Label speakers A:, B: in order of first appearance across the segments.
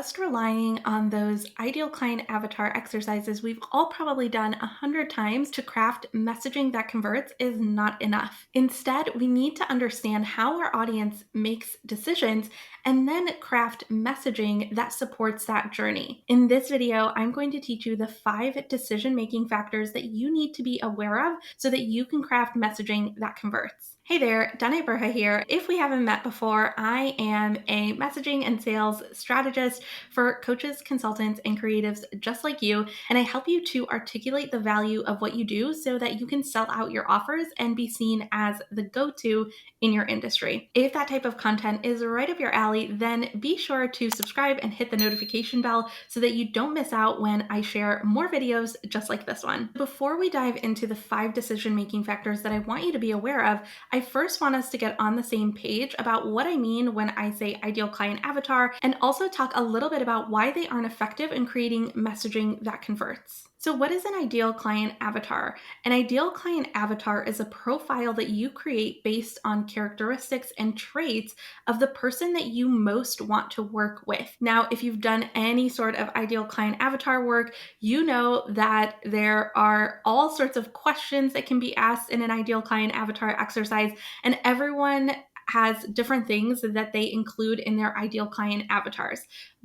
A: just relying on those ideal client avatar exercises we've all probably done 100 times to craft messaging that converts is not enough. Instead, we need to understand how our audience makes decisions and then craft messaging that supports that journey. In this video, I'm going to teach you the 5 decision-making factors that you need to be aware of so that you can craft messaging that converts. Hey there, Dana Burha here. If we haven't met before, I am a messaging and sales strategist for coaches, consultants, and creatives just like you, and I help you to articulate the value of what you do so that you can sell out your offers and be seen as the go-to in your industry. If that type of content is right up your alley, then be sure to subscribe and hit the notification bell so that you don't miss out when I share more videos just like this one. Before we dive into the 5 decision-making factors that I want you to be aware of, I first want us to get on the same page about what I mean when I say ideal client avatar, and also talk a little bit about why they aren't effective in creating messaging that converts. So what is an ideal client avatar? An ideal client avatar is a profile that you create based on characteristics and traits of the person that you most want to work with. Now, if you've done any sort of ideal client avatar work, you know that there are all sorts of questions that can be asked in an ideal client avatar exercise, and everyone has different things that they include in their ideal client avatars.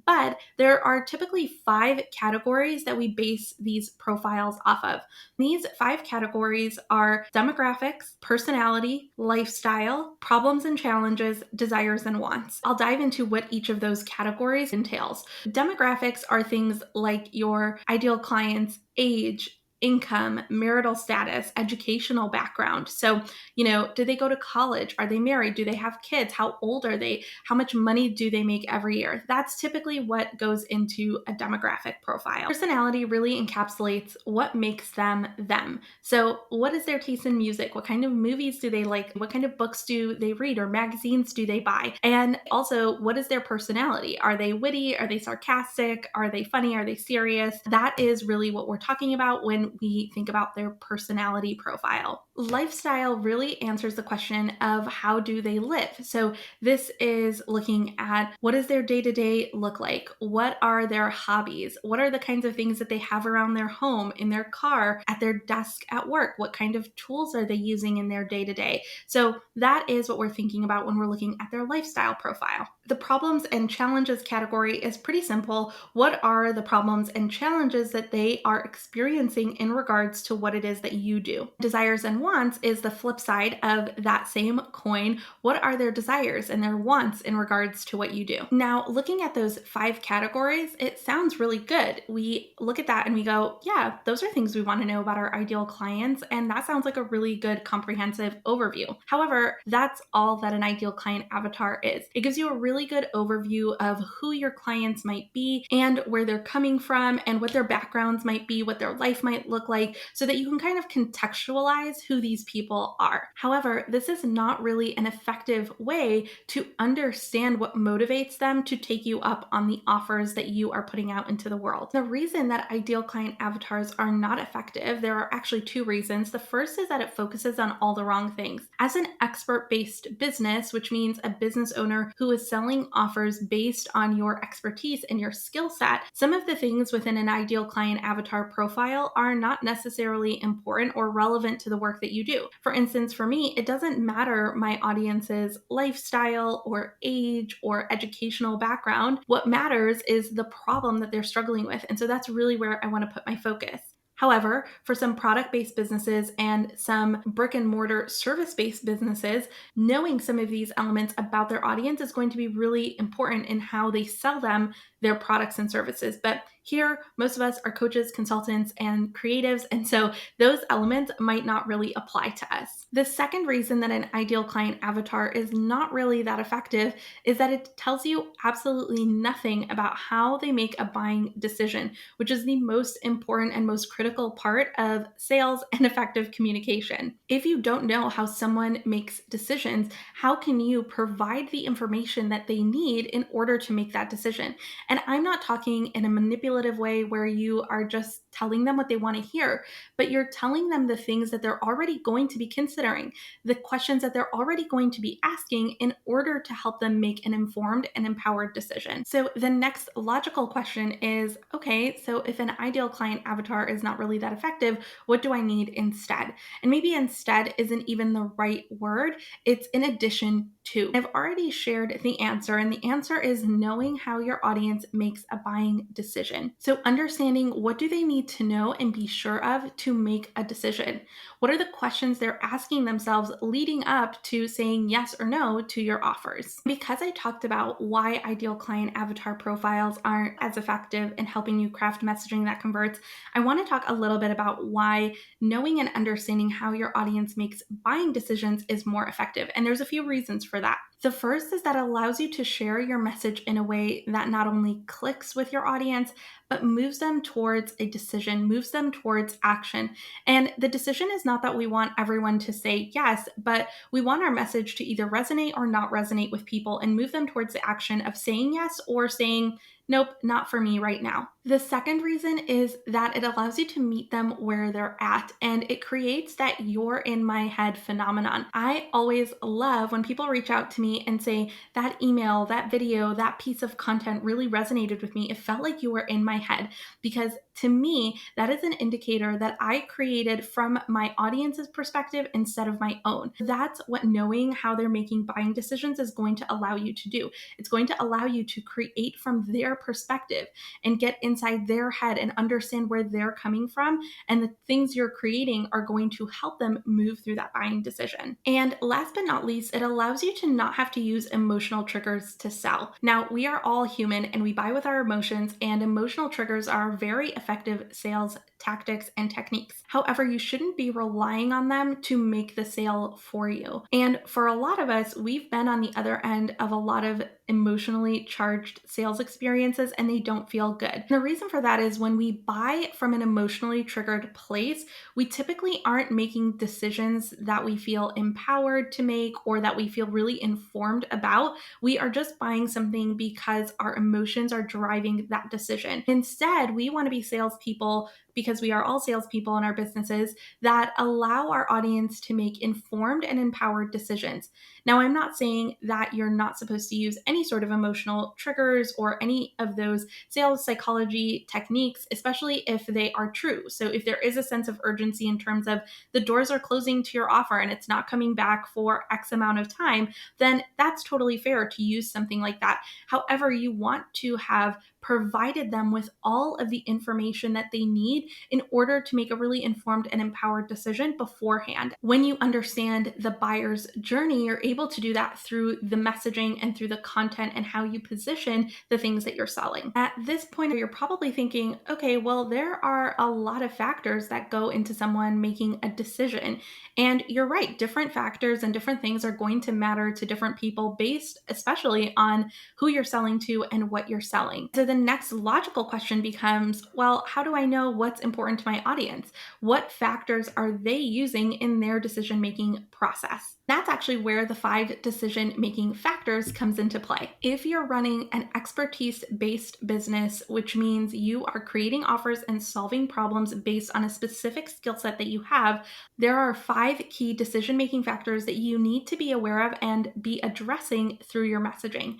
A: But there are typically 5 categories that we base these profiles off of. These 5 categories are demographics, personality, lifestyle, problems and challenges, desires and wants. I'll dive into what each of those categories entails. Demographics are things like your ideal client's age, income, marital status, educational background. So, did they go to college? Are they married? Do they have kids? How old are they? How much money do they make every year? That's typically what goes into a demographic profile. Personality really encapsulates what makes them them. So, what is their taste in music? What kind of movies do they like? What kind of books do they read or magazines do they buy? And also, what is their personality? Are they witty? Are they sarcastic? Are they funny? Are they serious? That is really what we're talking about when we think about their personality profile. Lifestyle really answers the question of how do they live. So this is looking at what does their day-to-day look like? What are their hobbies? What are the kinds of things that they have around their home, in their car, at their desk at work? What kind of tools are they using in their day-to-day? So that is what we're thinking about when we're looking at their lifestyle profile. The problems and challenges category is pretty simple. What are the problems and challenges that they are experiencing in regards to what it is that you do? Desires and wants is the flip side of that same coin. What are their desires and their wants in regards to what you do? Now, looking at those 5 categories, it sounds really good. We look at that and we go, yeah, those are things we want to know about our ideal clients, and that sounds like a really good comprehensive overview. However, that's all that an ideal client avatar is. It gives you a really good overview of who your clients might be and where they're coming from and what their backgrounds might be, what their life might look like, so that you can kind of contextualize who these people are. However, this is not really an effective way to understand what motivates them to take you up on the offers that you are putting out into the world. The reason that ideal client avatars are not effective, there are actually 2 reasons. The first is that it focuses on all the wrong things. As an expert-based business, which means a business owner who is selling offers based on your expertise and your skill set, some of the things within an ideal client avatar profile are not necessarily important or relevant to the work that you do. For instance, for me, it doesn't matter my audience's lifestyle or age or educational background. What matters is the problem that they're struggling with. And so that's really where I want to put my focus. However, for some product-based businesses and some brick and mortar service-based businesses, knowing some of these elements about their audience is going to be really important in how they sell them their products and services. But here, most of us are coaches, consultants, and creatives, and so those elements might not really apply to us. The second reason that an ideal client avatar is not really that effective is that it tells you absolutely nothing about how they make a buying decision, which is the most important and most critical part of sales and effective communication. If you don't know how someone makes decisions, how can you provide the information that they need in order to make that decision? And I'm not talking in a manipulative way where you are just telling them what they want to hear, but you're telling them the things that they're already going to be considering, the questions that they're already going to be asking in order to help them make an informed and empowered decision. So the next logical question is, okay, so if an ideal client avatar is not really that effective, what do I need instead? And maybe instead isn't even the right word, it's in addition to. I've already shared the answer, and the answer is knowing how your audience makes a buying decision. So, understanding what do they need to know and be sure of to make a decision. What are the questions they're asking themselves leading up to saying yes or no to your offers? Because I talked about why ideal client avatar profiles aren't as effective in helping you craft messaging that converts, I want to talk a little bit about why knowing and understanding how your audience makes buying decisions is more effective. And there's a few reasons for that. The first is that it allows you to share your message in a way that not only clicks with your audience, but moves them towards a decision, moves them towards action. And the decision is not that we want everyone to say yes, but we want our message to either resonate or not resonate with people and move them towards the action of saying yes or saying, nope, not for me right now. The second reason is that it allows you to meet them where they're at, and it creates that you're in my head phenomenon. I always love when people reach out to me and say, that email, that video, that piece of content really resonated with me. It felt like you were in my head, because to me, that is an indicator that I created from my audience's perspective instead of my own. That's what knowing how they're making buying decisions is going to allow you to do. It's going to allow you to create from their perspective and get inside their head and understand where they're coming from. And the things you're creating are going to help them move through that buying decision. And last but not least, it allows you to not have to use emotional triggers to sell. Now, we are all human and we buy with our emotions, and emotional triggers are very effective sales tactics and techniques. However, you shouldn't be relying on them to make the sale for you. And for a lot of us, we've been on the other end of a lot of emotionally charged sales experiences, and they don't feel good. And the reason for that is when we buy from an emotionally triggered place, we typically aren't making decisions that we feel empowered to make or that we feel really informed about. We are just buying something because our emotions are driving that decision. Instead, we want to be salespeople, because we are all salespeople in our businesses, that allow our audience to make informed and empowered decisions. Now, I'm not saying that you're not supposed to use any sort of emotional triggers or any of those sales psychology techniques, especially if they are true. So if there is a sense of urgency in terms of the doors are closing to your offer and it's not coming back for X amount of time, then that's totally fair to use something like that. However, you want to have provided them with all of the information that they need in order to make a really informed and empowered decision beforehand. When you understand the buyer's journey, you're able to do that through the messaging and through the content and how you position the things that you're selling. At this point, you're probably thinking, okay, well, there are a lot of factors that go into someone making a decision. And you're right, different factors and different things are going to matter to different people based especially on who you're selling to and what you're selling. So the next logical question becomes, well, how do I know what's important to my audience? What factors are they using in their decision-making process? That's actually where the 5 decision-making factors comes into play. If you're running an expertise-based business, which means you are creating offers and solving problems based on a specific skill set that you have, there are 5 key decision-making factors that you need to be aware of and be addressing through your messaging.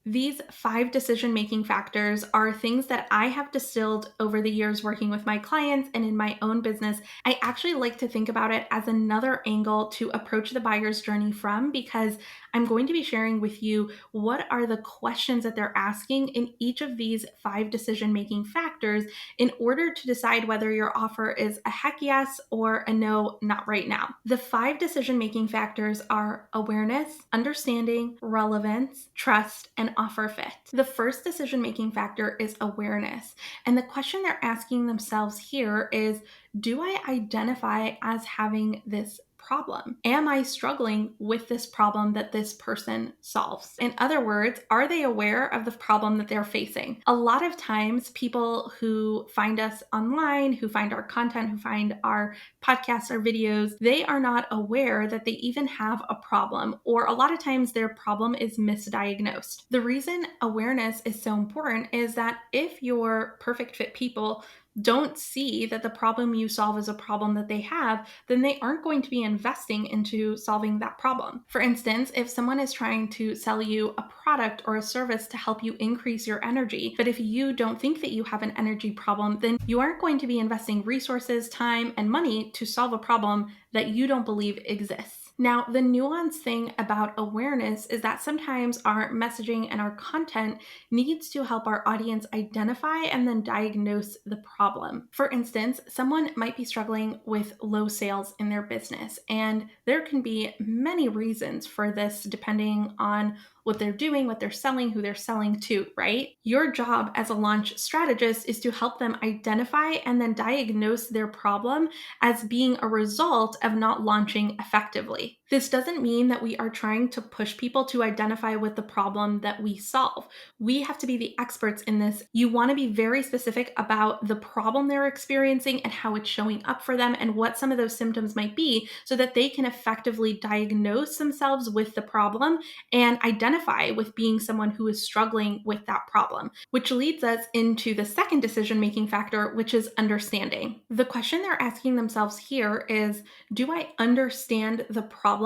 A: These 5 decision-making factors are things that I have distilled over the years working with my clients and in my own business. I actually like to think about it as another angle to approach the buyer's journey from, because I'm going to be sharing with you what are the questions that they're asking in each of these 5 decision-making factors in order to decide whether your offer is a heck yes or a no, not right now. The 5 decision-making factors are awareness, understanding, relevance, trust, and offer fit. The first decision-making factor is awareness. And the question they're asking themselves here is, do I identify as having this problem? Am I struggling with this problem that this person solves? In other words, are they aware of the problem that they're facing? A lot of times, people who find us online, who find our content, who find our podcasts or videos, they are not aware that they even have a problem, or a lot of times their problem is misdiagnosed. The reason awareness is so important is that if your perfect fit people don't see that the problem you solve is a problem that they have, then they aren't going to be investing into solving that problem. For instance, if someone is trying to sell you a product or a service to help you increase your energy, but if you don't think that you have an energy problem, then you aren't going to be investing resources, time, and money to solve a problem that you don't believe exists. Now, the nuanced thing about awareness is that sometimes our messaging and our content needs to help our audience identify and then diagnose the problem. For instance, someone might be struggling with low sales in their business, and there can be many reasons for this depending on what they're doing, what they're selling, who they're selling to, right? Your job as a launch strategist is to help them identify and then diagnose their problem as being a result of not launching effectively. This doesn't mean that we are trying to push people to identify with the problem that we solve. We have to be the experts in this. You want to be very specific about the problem they're experiencing and how it's showing up for them and what some of those symptoms might be so that they can effectively diagnose themselves with the problem and identify with being someone who is struggling with that problem, which leads us into the second decision-making factor, which is understanding. The question they're asking themselves here is, do I understand the problem?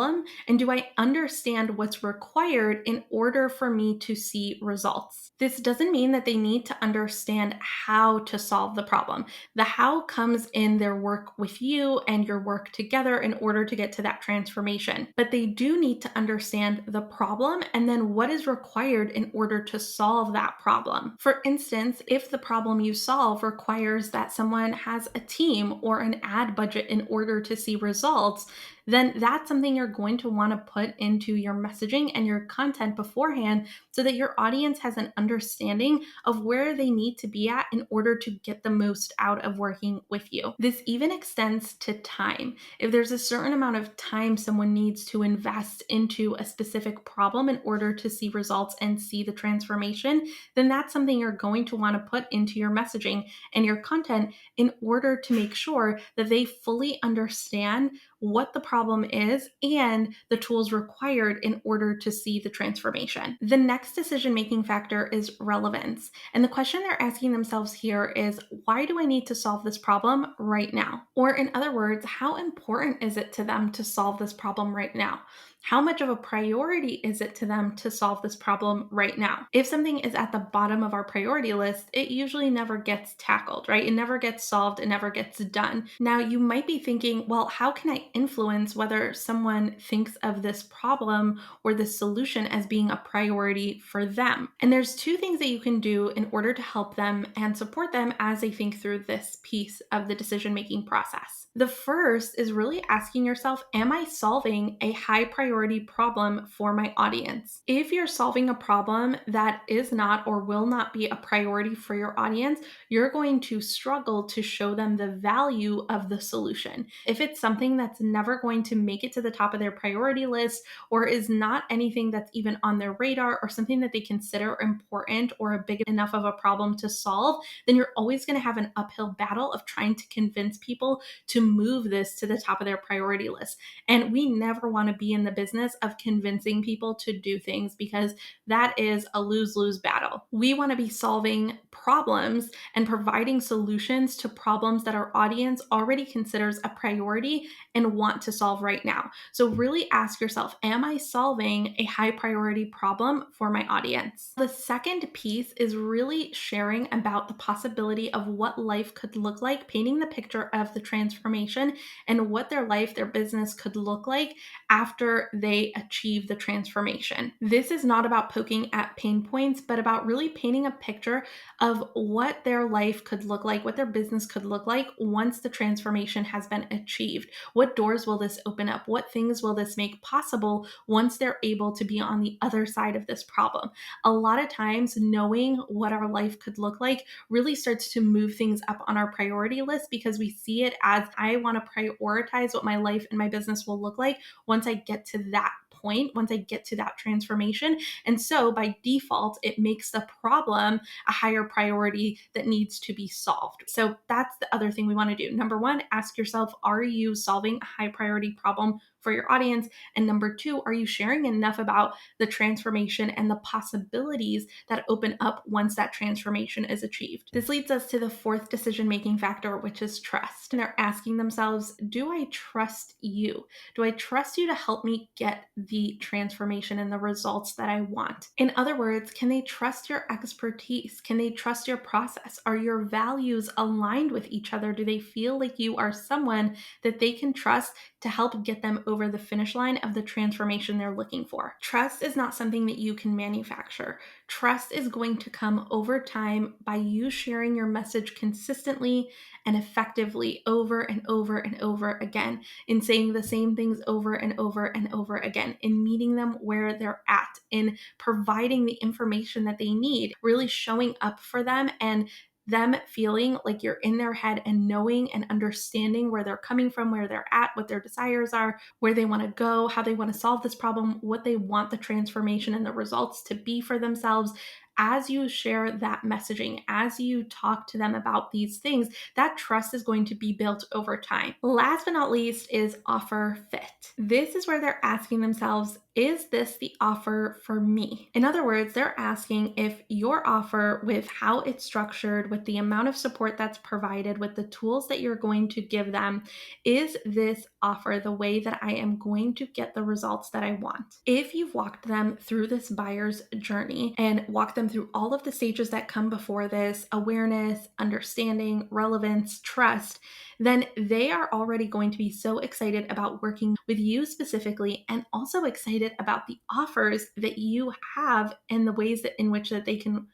A: And do I understand what's required in order for me to see results? This doesn't mean that they need to understand how to solve the problem. The how comes in their work with you and your work together in order to get to that transformation. But they do need to understand the problem and then what is required in order to solve that problem. For instance, if the problem you solve requires that someone has a team or an ad budget in order to see results, then that's something you're going to want to put into your messaging and your content beforehand so that your audience has an understanding of where they need to be at in order to get the most out of working with you. This even extends to time. If there's a certain amount of time someone needs to invest into a specific problem in order to see results and see the transformation, then that's something you're going to want to put into your messaging and your content in order to make sure that they fully understand what the problem is and the tools required in order to see the transformation. The next decision-making factor is relevance. And the question they're asking themselves here is, why do I need to solve this problem right now? Or in other words, how important is it to them to solve this problem right now? How much of a priority is it to them to solve this problem right now? If something is at the bottom of our priority list, it usually never gets tackled, right? It never gets solved, it never gets done. Now, you might be thinking, well, how can I influence whether someone thinks of this problem or this solution as being a priority for them? And there's two things that you can do in order to help them and support them as they think through this piece of the decision-making process. The first is really asking yourself, am I solving a high priority problem for my audience? If you're solving a problem that is not or will not be a priority for your audience, you're going to struggle to show them the value of the solution. If it's something that's never going to make it to the top of their priority list or is not anything that's even on their radar or something that they consider important or a big enough of a problem to solve, then you're always going to have an uphill battle of trying to convince people to move this to the top of their priority list. And we never want to be in the business of convincing people to do things because that is a lose-lose battle. We want to be solving problems and providing solutions to problems that our audience already considers a priority and want to solve right now. So really ask yourself, am I solving a high priority problem for my audience? The second piece is really sharing about the possibility of what life could look like, painting the picture of the transformation and what their life, their business could look like after they achieve the transformation. This is not about poking at pain points, but about really painting a picture of what their life could look like, what their business could look like once the transformation has been achieved. What doors will this open up? What things will this make possible once they're able to be on the other side of this problem? A lot of times, knowing what our life could look like really starts to move things up on our priority list because we see it as I want to prioritize what my life and my business will look like once I get to that point, once I get to that transformation. And so by default, it makes the problem a higher priority that needs to be solved. So that's the other thing we want to do. Number one, ask yourself, are you solving a high priority problem for your audience? And number two, are you sharing enough about the transformation and the possibilities that open up once that transformation is achieved? This leads us to the fourth decision-making factor, which is trust. And they're asking themselves, do I trust you? Do I trust you to help me get the transformation and the results that I want? In other words, can they trust your expertise? Can they trust your process? Are your values aligned with each other? Do they feel like you are someone that they can trust to help get them over the finish line of the transformation they're looking for? Trust is not something that you can manufacture. Trust is going to come over time by you sharing your message consistently and effectively over and over and over again, in saying the same things over and over and over again, in meeting them where they're at, in providing the information that they need, really showing up for them and them feeling like you're in their head and knowing and understanding where they're coming from, where they're at, what their desires are, where they want to go, how they want to solve this problem, what they want the transformation and the results to be for themselves. As you share that messaging, as you talk to them about these things, that trust is going to be built over time. Last but not least is offer fit. This is where they're asking themselves, is this the offer for me? In other words, they're asking if your offer, with how it's structured, with the amount of support that's provided, with the tools that you're going to give them, is this offer the way that I am going to get the results that I want? If you've walked them through this buyer's journey and walked them through all of the stages that come before this, awareness, understanding, relevance, trust, then they are already going to be so excited about working with you specifically, and also excited about the offers that you have and the ways that in which that they can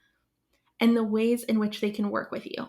A: and the ways in which they can work with you.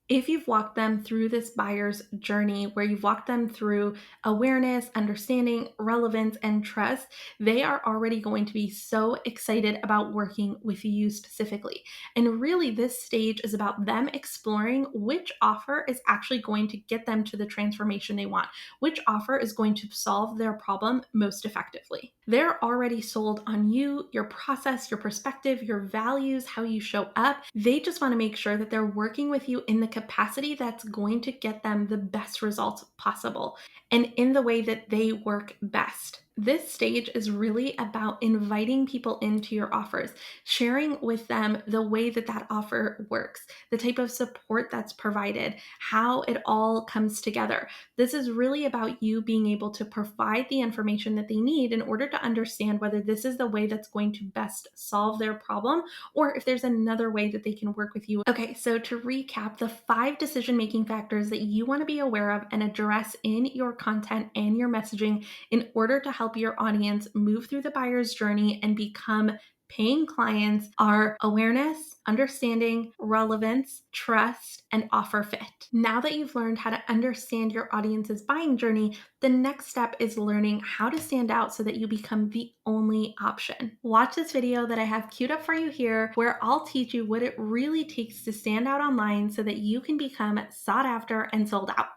A: If you've walked them through this buyer's journey, where you've walked them through awareness, understanding, relevance, and trust, they are already going to be so excited about working with you specifically. And really, this stage is about them exploring which offer is actually going to get them to the transformation they want, which offer is going to solve their problem most effectively. They're already sold on you, your process, your perspective, your values, how you show up. They just want to make sure that they're working with you in the capacity that's going to get them the best results possible and in the way that they work best. This stage is really about inviting people into your offers, sharing with them the way that that offer works, the type of support that's provided, how it all comes together. This is really about you being able to provide the information that they need in order to understand whether this is the way that's going to best solve their problem, or if there's another way that they can work with you. Okay, so to recap, the 5 decision-making factors that you want to be aware of and address in your content and your messaging in order to help your audience move through the buyer's journey and become paying clients are awareness, understanding, relevance, trust, and offer fit. Now that you've learned how to understand your audience's buying journey, the next step is learning how to stand out so that you become the only option. Watch this video that I have queued up for you here, where I'll teach you what it really takes to stand out online so that you can become sought after and sold out.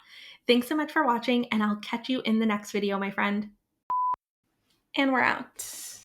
A: Thanks so much for watching, and I'll catch you in the next video, my friend. And we're out.